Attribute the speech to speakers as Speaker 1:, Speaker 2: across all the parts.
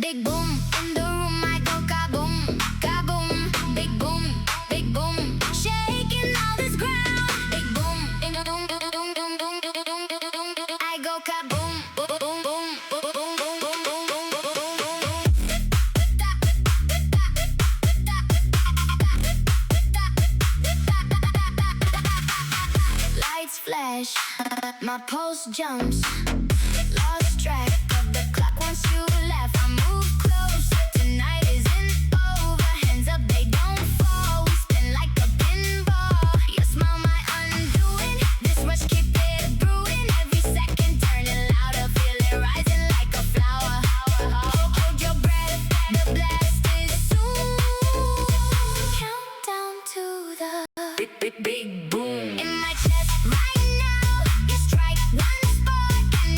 Speaker 1: Big boom in the room, I go kaboom, kaboom. Big boom, big boom, shaking all this ground. Big boom, ding dong, dong, dong, dong, dong, dong, dong, dong. I go kaboom, boom, boom, boom, boom, boom, boom, boom, boom, boom, boom, boom. Lights flash, my pulse jumps. Lost track of the clock once you left. I move close. Tonight isn't over. Hands up, they don't fall. We spin like a pinball. You smell my undoing. This rush, keep it brewing. Every second turning louder. Feel it rising like a flower. Hold your breath. The blast is soon. Countdown to the big boom. In my chest right now, you strike one spark and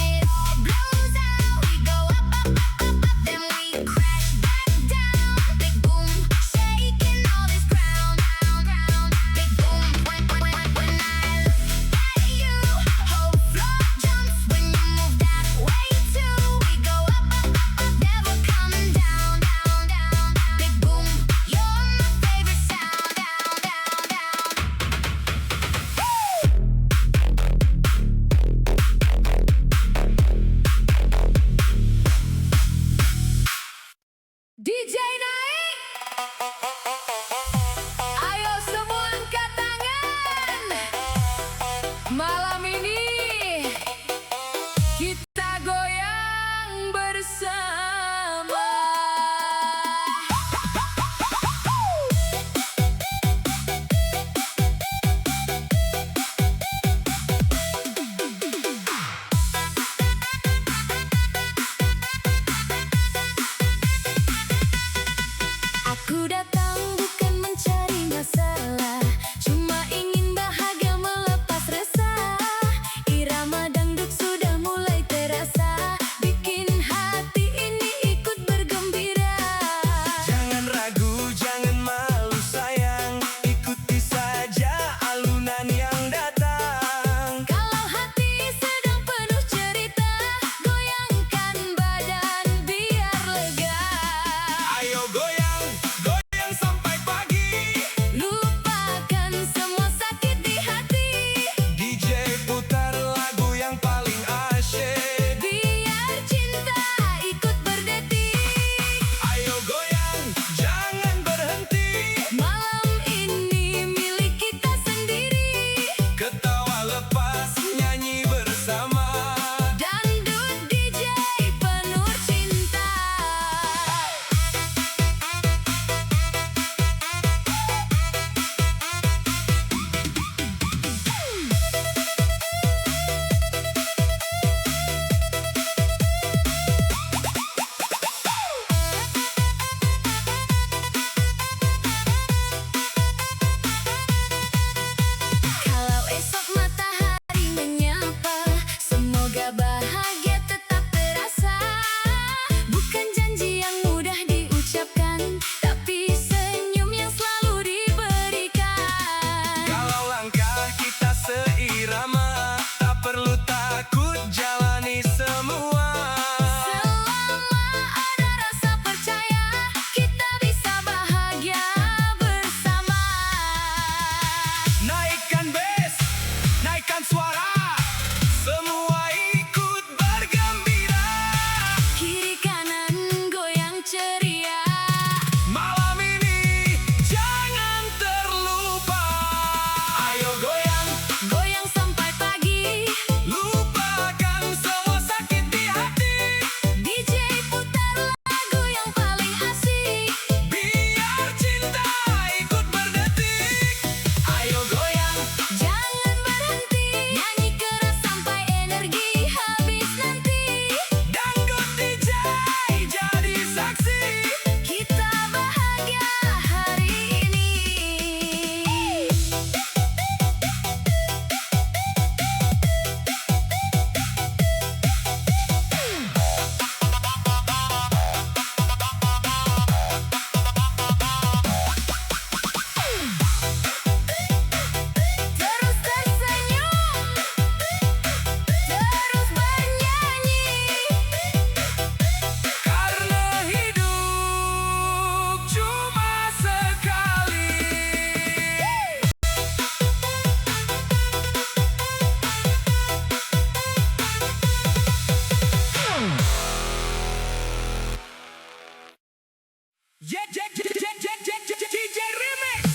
Speaker 2: DJ Remix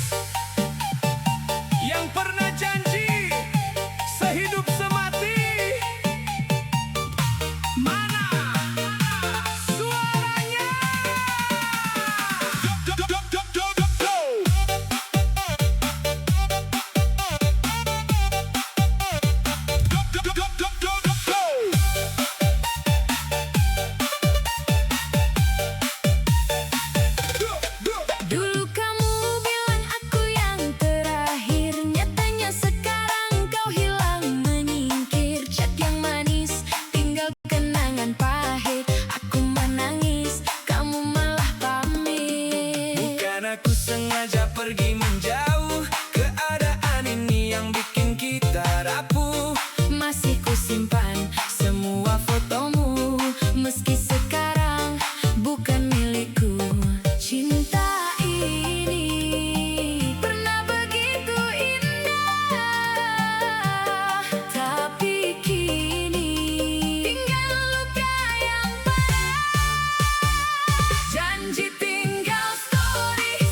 Speaker 2: yang pernah janji sehidup semati. Mana suaranya?
Speaker 1: Dulu kamu bilang aku yang terakhir, nyatanya sekarang kau hilang menyingkir. Chat yang manis, tinggal kenangan pahit. Aku menangis, kamu malah pamit.
Speaker 2: Bukan aku sengaja pergi menjauh, keadaan ini yang bikin kita rapuh.
Speaker 1: Masih kusimpan semua fotomu, meski sekarang bukan milikku. Cinta ini pernah begitu indah, tapi kini tinggal luka yang parah. Janji tinggal story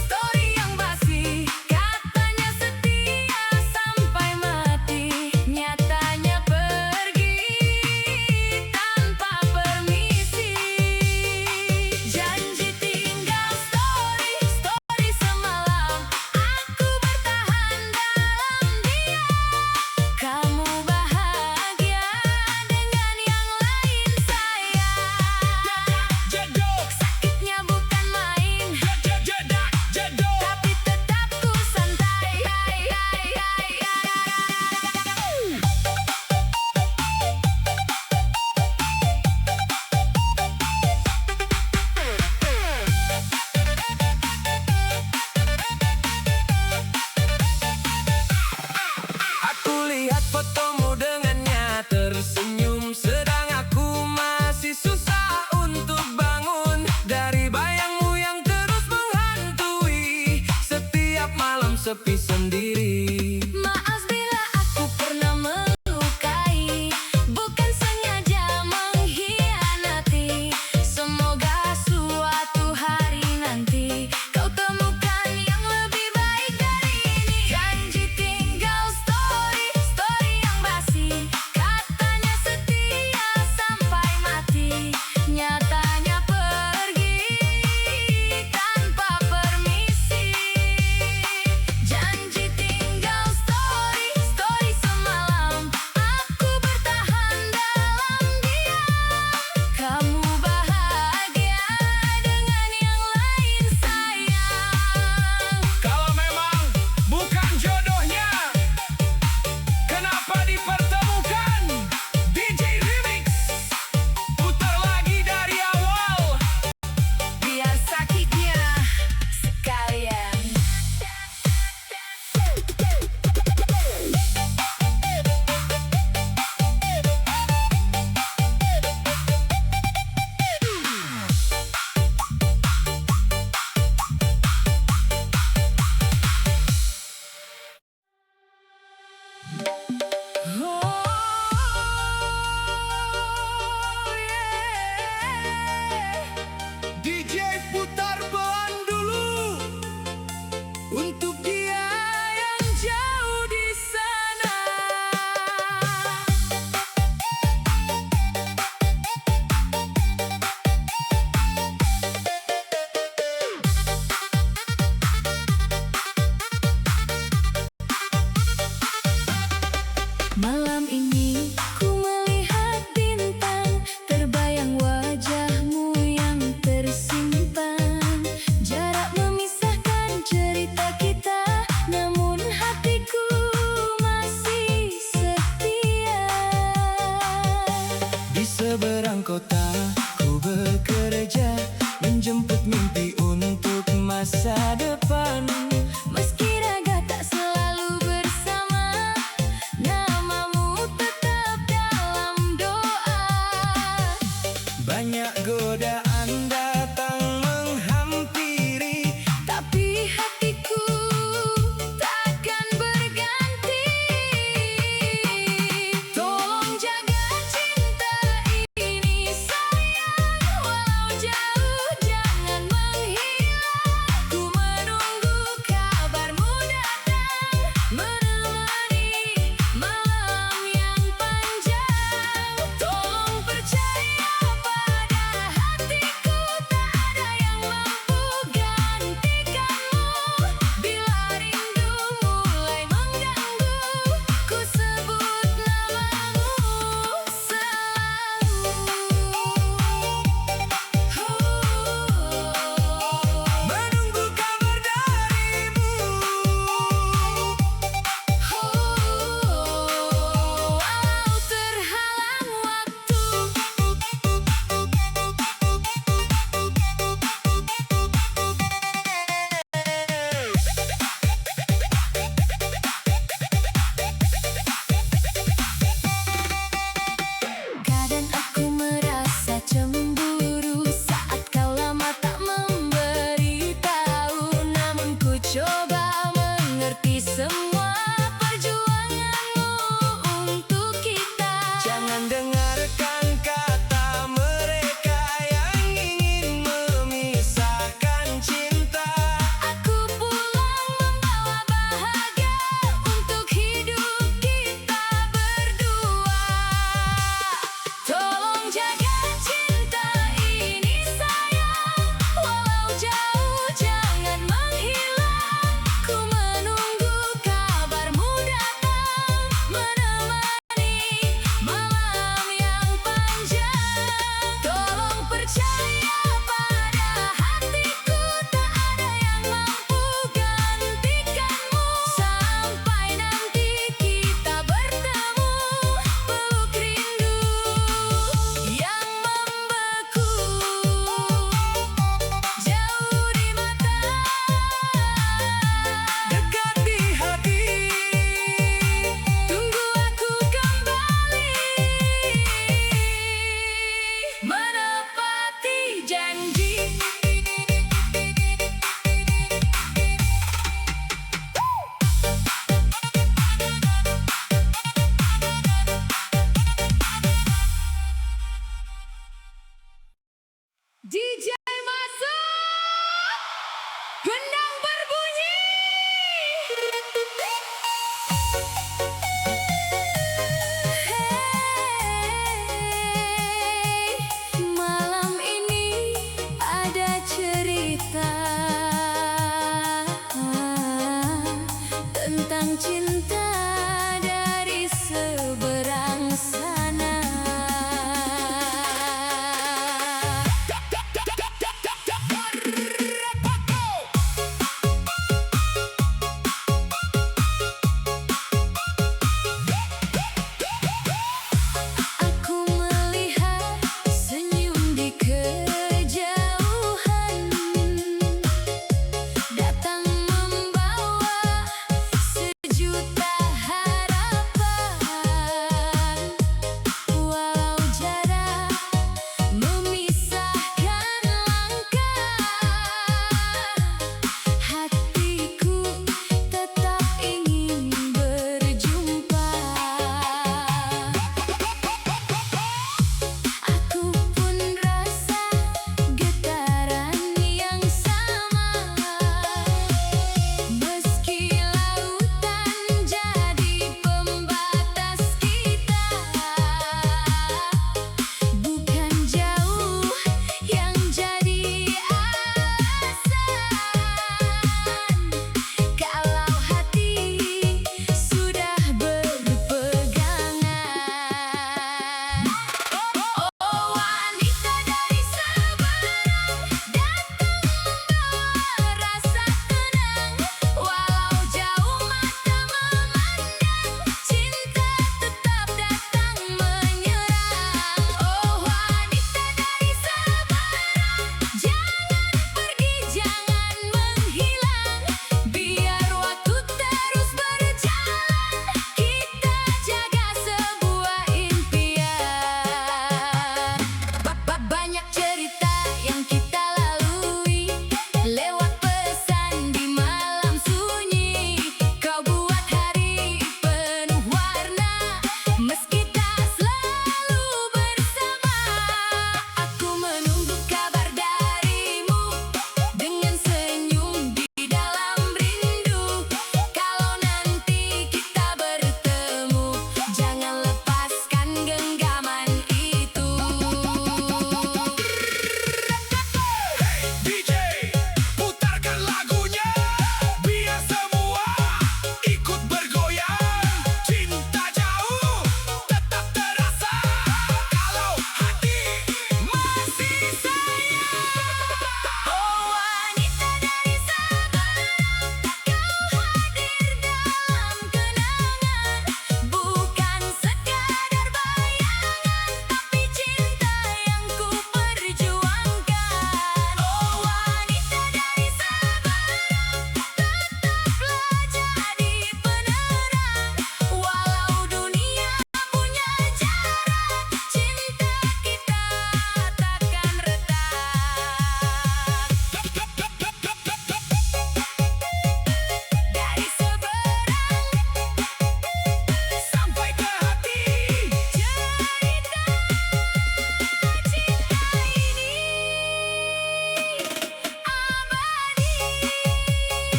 Speaker 1: yang basi, katanya setia sampai mati, nyatanya pergi tanpa permisi. Janji tinggal story semalam, aku bertahan dalam diam. Kamu bahagia dengan yang lain, sayang. Sakitnya bukan main, tapi tetap ku santai.
Speaker 2: Aku lihat fotomu dengannya tersenyum, sedang aku masih susah untuk bangun dari bayangmu yang terus menghantui. Setiap malam sepi sendiri.
Speaker 1: Maaf bila aku pernah melukai, bukan sengaja mengkhianati. Semoga suatu hari nanti kau temukan yang lebih baik dari ini. Janji tinggal story yang basi, katanya setia sampai mati, nyatanya pergi tanpa permisi. Janji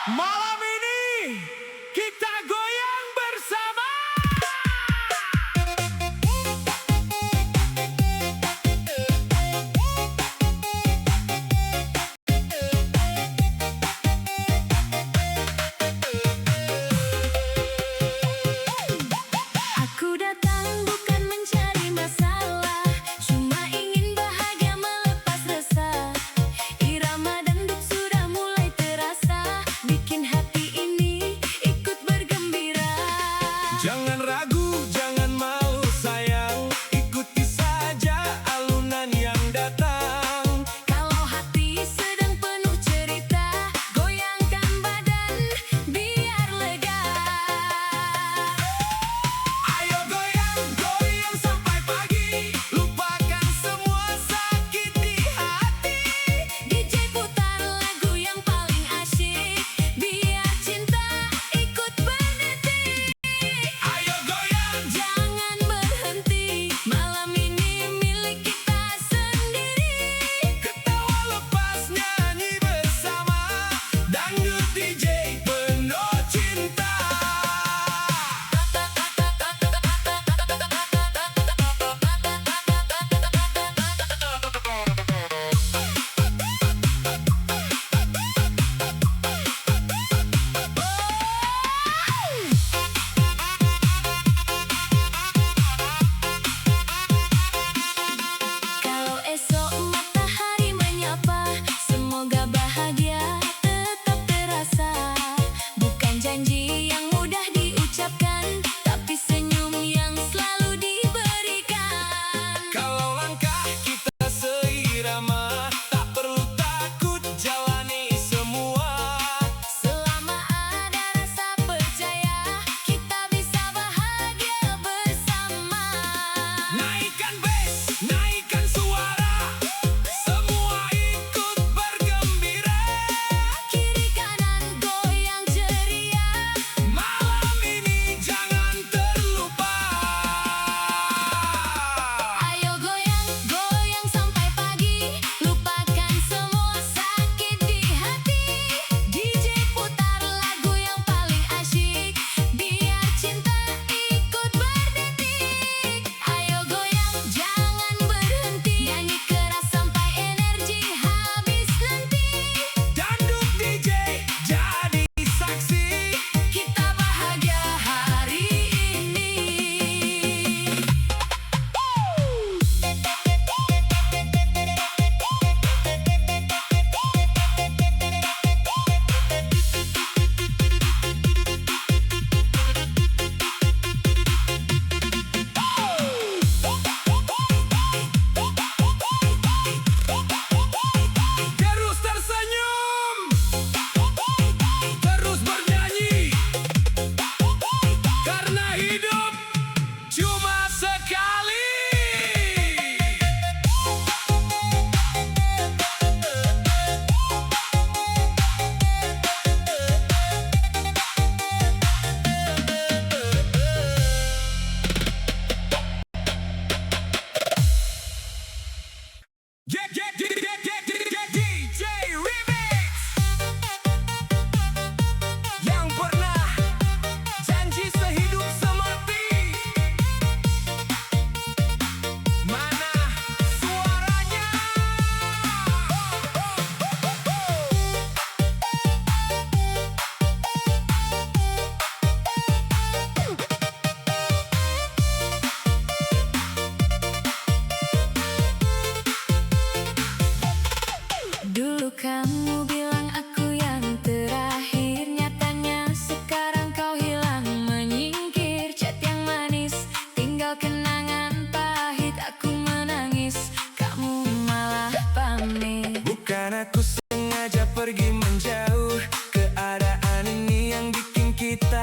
Speaker 2: Malam ini kita goyang bersama.
Speaker 1: Aku datang bukan mencari masalah, cuma ingin bahagia melepas resah. Irama dangdut sudah mulai terasa, bikin hati ini ikut bergembira.
Speaker 2: Jangan ragu, jangan malu sayang, ikuti saja alunan yang datang.
Speaker 1: Kalau hati sedang penuh cerita, goyangkan badan biar lega.
Speaker 2: Ayo goyang, goyang sampai pagi, lupakan semua sakit di hati.
Speaker 1: DJ putar lagu yang paling asyik, biar cinta ikut berdetik.
Speaker 2: Ayo goyang,
Speaker 1: Jangan berhenti, malam ini milik kita sendiri.
Speaker 2: ketawa lepas nyanyi bersama, dangdut DJ penuh cinta.
Speaker 1: Kalau esok matahari menyapa, semoga bahagia tetap terasa. Bukan janji yang mudah diucapkan, tapi senyum yang selalu diberikan.
Speaker 2: Kalau langkah kita seirama, tak perlu takut jalani semua.
Speaker 1: Selama ada rasa percaya, kita bisa bahagia bersama.
Speaker 2: Naikkan bass, naikkan suara, semua ikut bergembira.
Speaker 1: Kiri kanan goyang ceria,
Speaker 2: Malam ini jangan terlupa.
Speaker 1: ayo goyang, goyang sampai pagi, lupakan semua sakit di hati. DJ putar lagu yang paling asyik, biar cinta ikut berdetik. Ayo goyang, jangan berhenti, nyanyi keras sampai energi habis nanti.
Speaker 2: Dangdut DJ jadi saksi,
Speaker 1: Kita bahagia hari ini.
Speaker 2: terus tersenyum, terus bernyanyi, karena hidup cuma sekali. DJ Remix yang pernah janji sehidup semati. Mana suaranya?
Speaker 1: Dulu kamu bilang aku yang terakhir, nyatanya sekarang kau hilang menyingkir. Chat yang manis, tinggal kenangan pahit. Aku menangis, kamu malah pamit.
Speaker 2: Bukan aku sengaja pergi menjauh, keadaan ini yang bikin kita